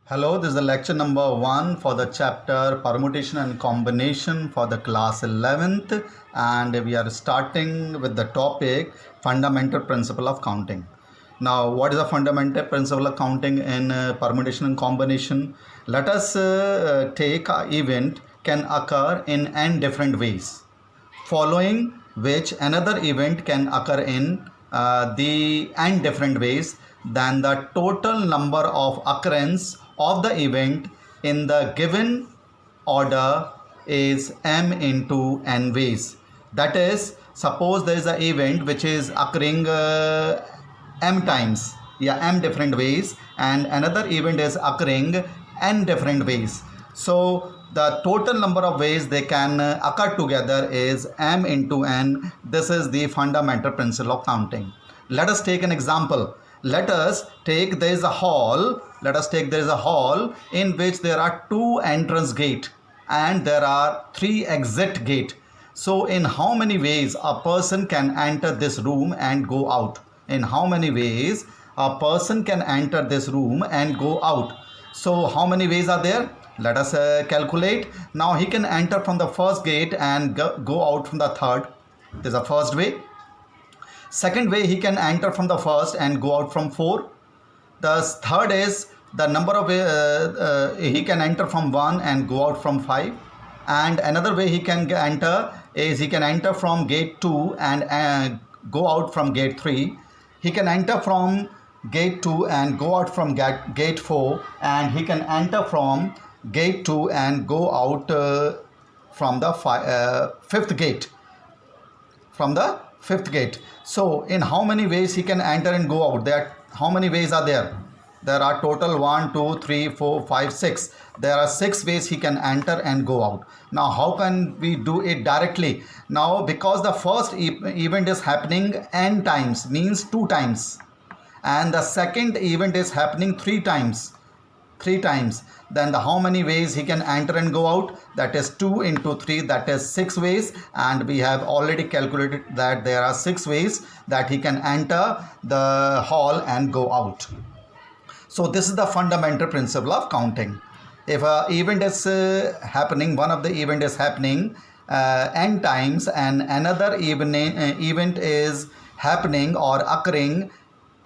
Hello, this is the lecture number 1 for the chapter Permutation and Combination for the class 11th, and we are starting with the topic Fundamental Principle of Counting. Now, what is the fundamental principle of counting in permutation and combination? Let us take an event can occur in n different ways, following which another event can occur in the n different ways. Then the total number of occurrence of the event in the given order is m into n ways. That is, suppose there is an event which is occurring m times, m different ways, and another event is occurring n different ways. So the total number of ways they can occur together is m into n. This is the fundamental principle of counting. Let us take an example. Let us take there is a hall. Let us take there is a hall in which there are 2 entrance gate and there are 3 exit gate. So in how many ways a person can enter this room and go out? In how many ways a person can enter this room and go out? So how many ways are there? Let us calculate. Now he can enter from the first gate and go out from the third. This is the first way. Second way, he can enter from the first and go out from 4. The third is the number of he can enter from 1 and go out from 5. And another way he can enter is he can enter from gate 2 and go out from gate 3. He can enter from gate 2 and go out from gate 4, and he can enter from gate 2 and go out from the fifth gate. From the fifth gate. So in how many ways he can enter and go out? How many ways are there? There are total 1, 2, 3, 4, 5, 6. There are 6 ways he can enter and go out. Now how can we do it directly? Now because the first event is happening n times, means 2 times, and the second event is happening 3 times. Then the how many ways he can enter and go out? That is 2 into 3, that is 6 ways, and we have already calculated that there are 6 ways that he can enter the hall and go out. So this is the fundamental principle of counting. If an event is happening, one of the event is happening n times and another event is happening or occurring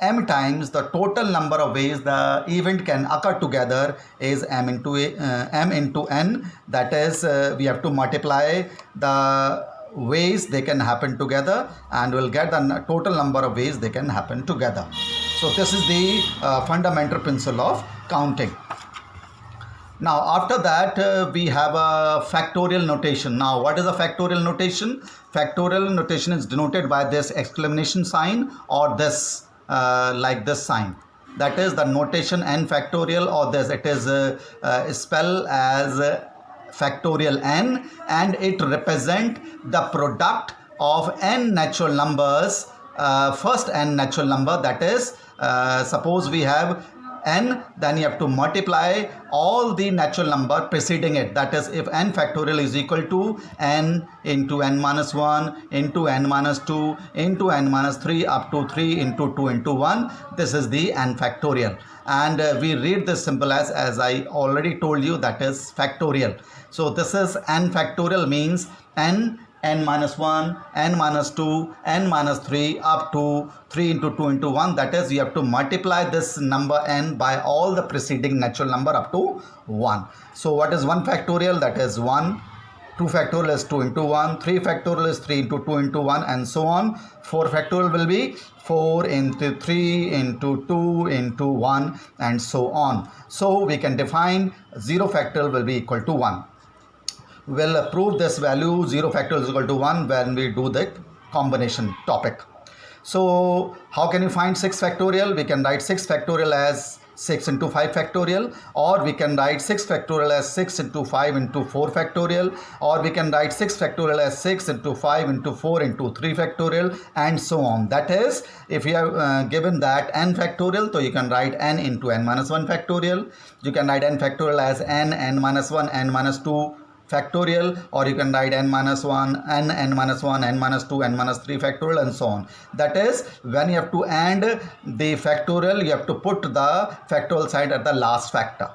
m times, the total number of ways the event can occur together is m into n. That is, we have to multiply the ways they can happen together and we'll get the total number of ways they can happen together. So this is the fundamental principle of counting. Now after that we have a factorial notation. Now what is a factorial notation? Factorial notation is denoted by this exclamation sign or this like this sign. That is the notation n factorial, or this it is spelled as factorial n, and it represent the product of n natural numbers. First n natural number, that is suppose we have n, then you have to multiply all the natural number preceding it. That is, if n factorial is equal to n into n minus 1 into n minus 2 into n minus 3 up to 3 into 2 into 1, this is the n factorial. And we read this symbol as I already told you, that is factorial. So this is n factorial, means n minus 1, n minus 2, n minus 3 up to 3 into 2 into 1. That is, you have to multiply this number n by all the preceding natural number up to 1. So what is 1 factorial? That is 1. 2 factorial is 2 into 1. 3 factorial is 3 into 2 into 1, and so on. 4 factorial will be 4 into 3 into 2 into 1, and so on. So we can define 0 factorial will be equal to 1. We'll prove this value 0 factorial is equal to 1 when we do the combination topic. So how can you find 6 factorial? We can write 6 factorial as 6 into 5 factorial, or we can write 6 factorial as 6 into 5 into 4 factorial, or we can write 6 factorial as 6 into 5 into 4 into 3 factorial, and so on. That is, if you have given that n factorial, so you can write n into n minus 1 factorial. You can write n factorial as n minus 1, n minus 2 factorial, or you can write n minus 1, n minus 1, n minus 2, n minus 3 factorial, and so on. That is, when you have to add the factorial, you have to put the factorial sign at the last factor.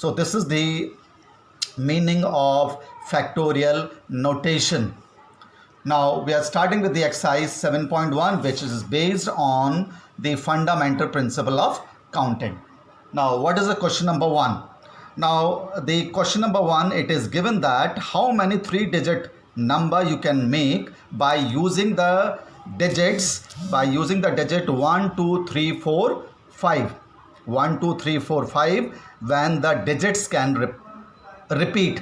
So this is the meaning of factorial notation. Now we are starting with the exercise 7.1, which is based on the fundamental principle of counting. Now what is the question number 1? Now the question number 1, it is given that how many 3-digit number you can make by using the digits, by using the digit 1, 2, 3, 4, 5. 1, 2, 3, 4, 5 when the digits can repeat,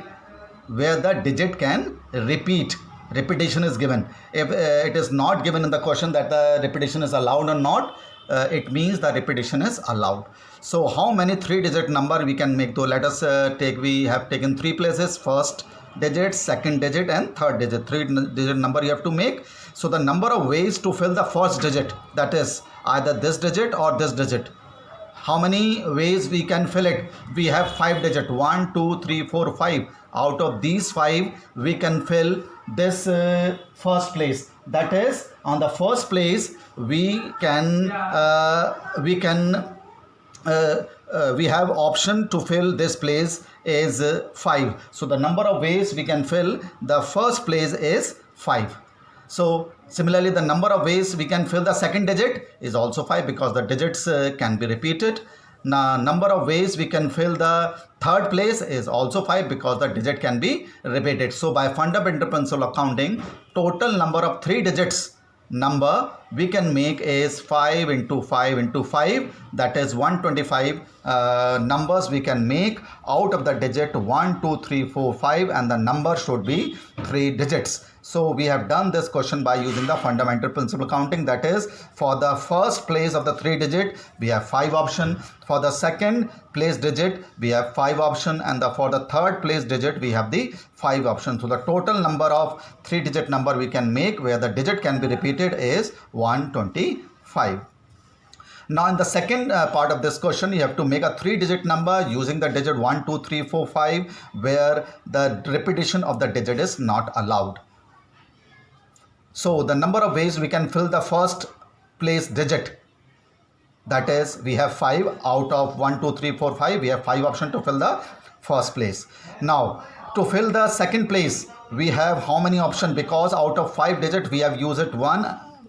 where the digit can repeat. Repetition is given. If it is not given in the question that the repetition is allowed or not, it means the repetition is allowed. So how many 3-digit number we can make? Though let us take, we have taken 3 places: first digit, second digit and third digit. 3-digit number you have to make. So the number of ways to fill the first digit, that is either this digit or this digit. How many ways we can fill it? We have 5 digit, 1, 2, 3, 4, 5. Out of these 5 we can fill this first place. That is, on the first place we have option to fill this place is 5. So the number of ways we can fill the first place is 5. So similarly, the number of ways we can fill the second digit is also 5, because the digits can be repeated. Now number of ways we can fill the third place is also 5, because the digit can be repeated. So by fundamental principle of counting, total number of 3 digits number we can make is 5 into 5 into 5, that is 125 numbers we can make out of the digit 1, 2, 3, 4, 5, and the number should be 3 digits. So we have done this question by using the fundamental principle counting. That is, for the first place of the 3 digit we have 5 option, for the second place digit we have 5 option, and for the third place digit we have the 5 option. So the total number of 3-digit number we can make where the digit can be repeated is 125. Now in the second part of this question, you have to make a 3-digit number using the digit 1, 2, 3, 4, 5 where the repetition of the digit is not allowed. So the number of ways we can fill the first place digit, that is, we have 5 out of 1, 2, 3, 4, 5. We have 5 options to fill the first place. Now to fill the second place we have how many options? Because out of 5 digits we have used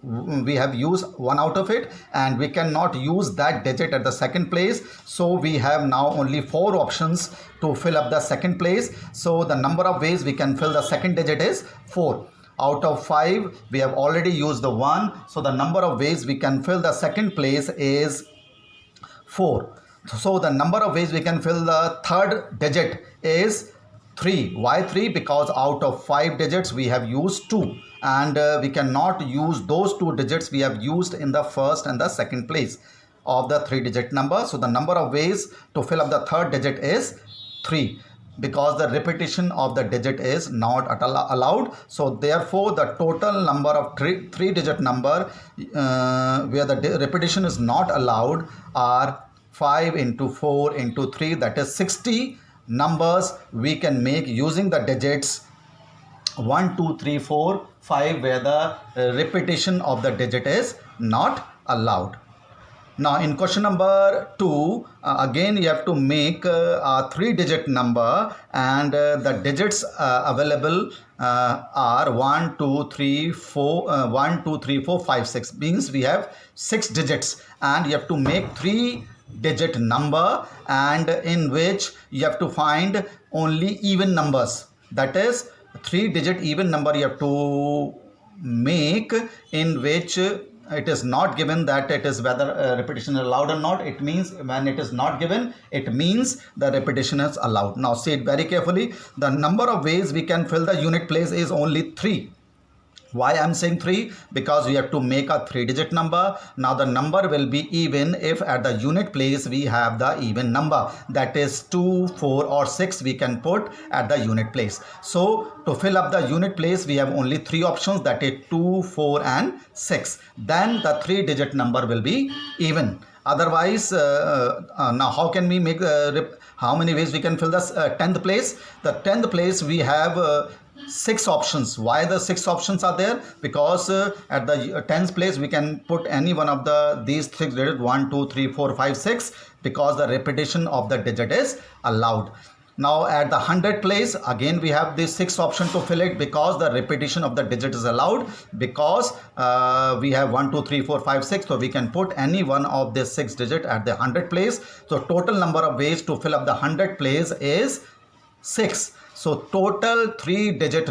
we have used 1 out of it, and we cannot use that digit at the second place. So we have now only 4 options to fill up the second place. So the number of ways we can fill the second digit is 4. Out of 5 we have already used the 1, so the number of ways we can fill the second place is 4. So the number of ways we can fill the third digit is 3. Why 3? Because out of 5 digits we have used 2, and we cannot use those 2 digits we have used in the first and the second place of the 3-digit number. So the number of ways to fill up the third digit is 3, because the repetition of the digit is not allowed. So therefore the total number of 3-digit number where the repetition is not allowed are 5 into 4 into 3, that is 60 numbers we can make using the digits 1, 2, 3, 4, 5 where the repetition of the digit is not allowed. Now in question number 2, again you have to make a 3-digit number, and the digits available are 1, 2, 3, 4, 1, 2, 3, 4, 5, 6. Means we have 6 digits, and you have to make 3-digit number, and in which you have to find only even numbers. That is, 3-digit even number you have to make, in which it is not given that it is whether repetition is allowed or not. It means when it is not given, it means the repetition is allowed. Now see it very carefully. The number of ways we can fill the unit place is only 3. Why I am saying 3? Because we have to make a 3-digit number. Now the number will be even if at the unit place we have the even number, that is 2, 4 or 6 we can put at the unit place. So to fill up the unit place we have only 3 options, that is 2, 4 and 6. Then the 3-digit number will be even. Otherwise, now how can we make how many ways we can fill the 10th place? The 10th place we have 6 options. Why the 6 options are there? Because at the 10th place we can put any one of these 6 digits, 1, 2, 3, 4, 5, 6. because the repetition of the digit is allowed. Now at the 100 place, again we have this 6th option to fill it because the repetition of the digit is allowed, because we have 1, 2, 3, 4, 5, 6. So we can put any one of this 6 digit at the 100 place. So total number of ways to fill up the 100 place is 6. So total 3-digit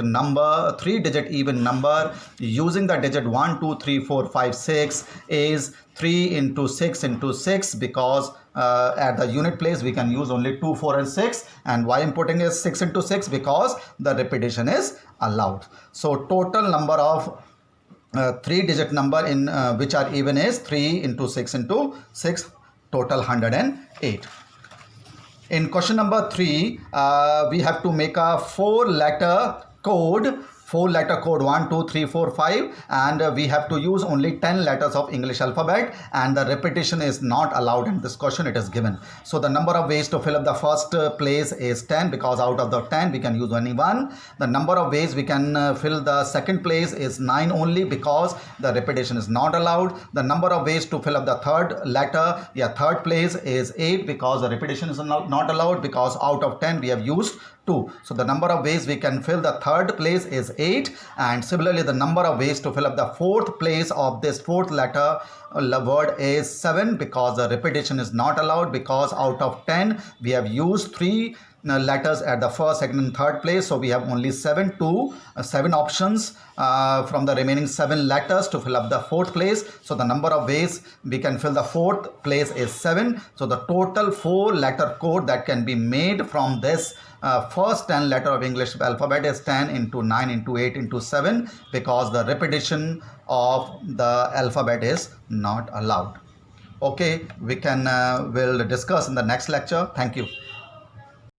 even number using the digit 1, 2, 3, 4, 5, 6 is 3 into 6 into 6, because at the unit place we can use only 2, 4 and 6. And why I'm putting is 6 into 6? Because the repetition is allowed. So total number of 3-digit number in which are even is 3 into 6 into 6, total 108. In question number 3, we have to make a 4-letter code 1, 2, 3, 4, 5, and we have to use only 10 letters of English alphabet, and the repetition is not allowed in this question. It is given. So the number of ways to fill up the first place is 10, because out of the 10 we can use only 1. The number of ways we can fill the second place is 9 only, because the repetition is not allowed. The number of ways to fill up the third place is 8, because the repetition is not allowed, because out of 10 we have used 2. So the number of ways we can fill the third place is 8, and similarly the number of ways to fill up the fourth place of this 4th letter word is 7, because the repetition is not allowed, because out of 10 we have used 3 letters at the first, second and third place. So we have only 7 options from the remaining 7 letters to fill up the 4th place. So the number of ways we can fill the 4th place is 7. So the total 4-letter code that can be made from this first 10 letter of English alphabet is 10 into 9 into 8 into 7, because the repetition of the alphabet is not allowed. Okay, we can will discuss in the next lecture. Thank you.